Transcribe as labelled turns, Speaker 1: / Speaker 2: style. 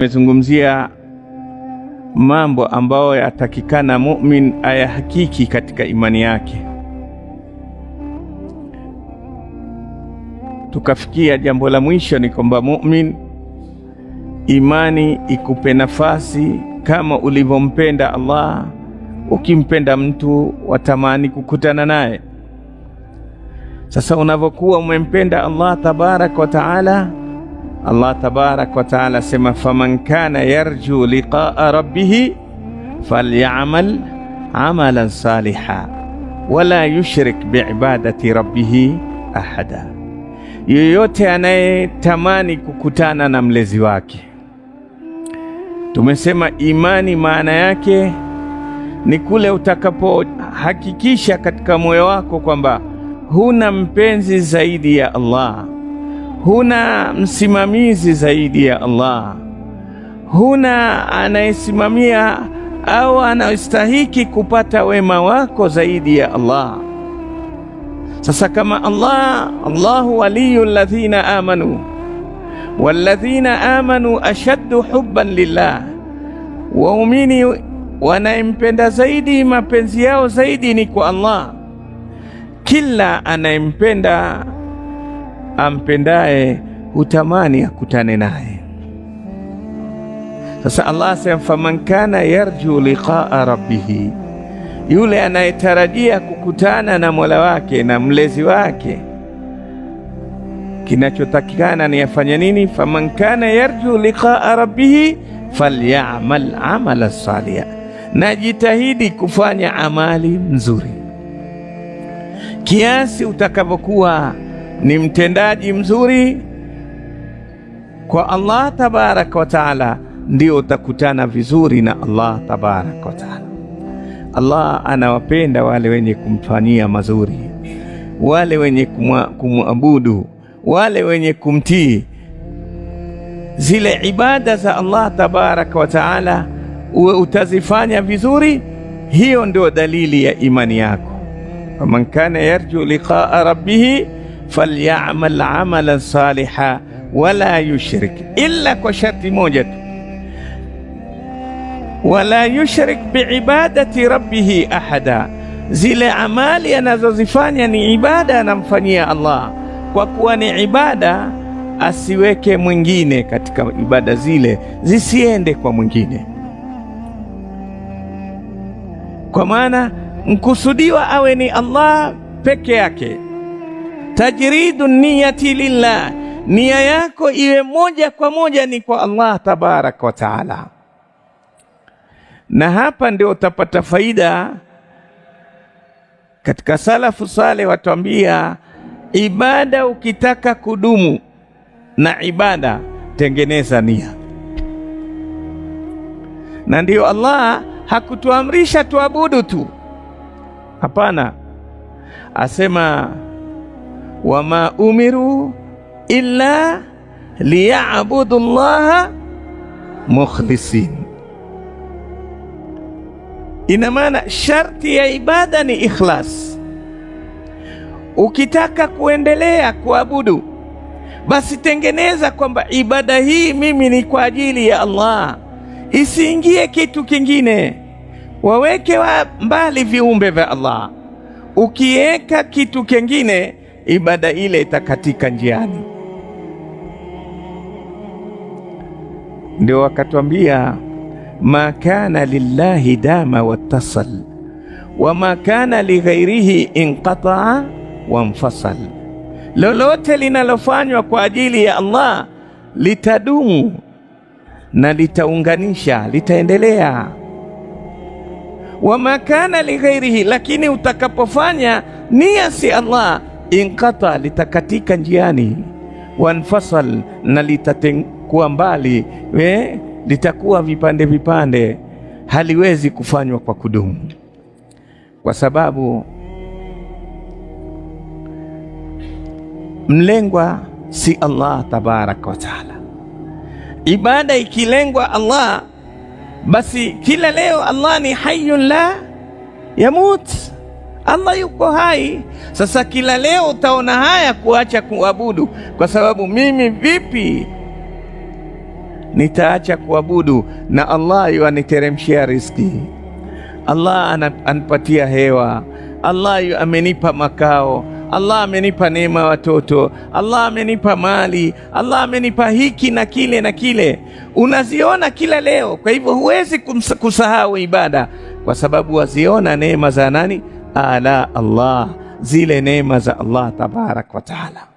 Speaker 1: Tumezungumzia mambo ambayo yatakikana mu'min ayahakiki katika imani yake. Tukafikia jambo la mwisho ni kwamba mu'min, imani ikupe nafasi kama ulivyompenda Allah. Ukimpenda mtu watamani kukutana naye. Sasa unavyokuwa umempenda Allah tabarak wa taala, Allah tabarak wa taala sema faman kana yarju liqaa rabbih falyamal amalan saliha wala yushrik biibadati rabbih ahada. Yoyote anayetamani kukutana na mlezi wake. Tumesema imani maana yake ni kule utakapohakikisha katika moyo wako kwamba huna mpenzi zaidi ya Allah, huna msimamizi zaidi ya Allah, huna anayesimamia au anastahiki kupata wema wako zaidi ya Allah. Sasa kama Allahu waliyul ladhina amanu walladhina amanu ashaddu hubban lillah, waumini wanayempenda zaidi, mapenzi yao zaidi ni kwa Allah. Kila anayempenda ampendaye hutamani akutane naye. Sasa Allah asema faman kana yarju liqaa rabbih, yule anayetarajia kukutana na Mola wake na mlezi wake, kinachotakikana ni afanye nini? Faman kana yarju liqaa rabbih falyamal amala saliha, na jitahidi kufanya amali mzuri. Kiasi utakavyokuwa ni mtendaji mzuri kwa Allah tabaraka wa taala, ndio utakutana vizuri na Allah tabaraka wa taala. Allah anawapenda wale wenye kumfanyia mazuri, wale wenye kumwabudu, wale wenye kumtii. Zile ibada za Allah tabaraka wa taala uwe utazifanya vizuri, hiyo ndio dalili ya imani yako. Faman kana yarju liqaa rabbih falyamal amalan saliha wala yushrik, illa kwa sharti moja tu, wala yushrik biibadati rabbih ahada. Zile amali anazozifanya ni ibada, anamfanyia Allah. Kwa kuwa ni ibada, asiweke mwingine katika ibada zile, zisiende kwa mwingine. Kwa maana mkusudiwa awe ni Allah peke yake. Tajridu niyati lillah, nia yako iwe moja kwa moja ni kwa Allah tabaraka wa taala. Na hapa ndio utapata faida. Katika salafu saleh watuambia, ibada ukitaka kudumu na ibada, tengeneza nia. Na ndio Allah hakutuamrisha tuabudu tu, hapana. Asema wama umiru illa liya'budu Allaha mukhlisin. Ina maana sharti ya ibada ni ikhlas. Ukitaka kuendelea kuabudu, basi tengeneza kwamba ibada hii mimi ni kwa ajili ya Allah, isiingie kitu kingine. Waweke mbali viumbe vya Allah. Ukiweka kitu kingine, ibada ile itakatika njiani. Ndio wakatuambia ma kana lillahi dama wattasal wa ma kana lighairihi inqata'a wanfasal. Lolote linalofanywa kwa ajili ya Allah litadumu na litaunganisha, litaendelea. Wa ma kana lighairihi, lakini utakapofanya nia si Allah, inqata, litakatika njiani. Wanfasal, na litakuwa mbali, litakuwa vipande vipande, haliwezi kufanywa kwa kudumu. Kwa sababu mlengwa si Allah tabaraka wa taala. Ibada ikilengwa Allah, basi kila leo Allah ni hayyun la yamut, Allah yuko hai. Sasa kila leo utaona haya kuacha kuabudu, kwa sababu mimi vipi nitaacha kuabudu na Allah yuaniteremshia riziki, Allah anipatia hewa, Allah amenipa makao, Allah amenipa neema watoto, Allah amenipa mali, Allah amenipa hiki na kile na kile. Unaziona kila leo, kwa hivyo huwezi kusahau ibada, kwa sababu waziona neema za nani? Ala Allah, zile neema za Allah tabarak wa taala.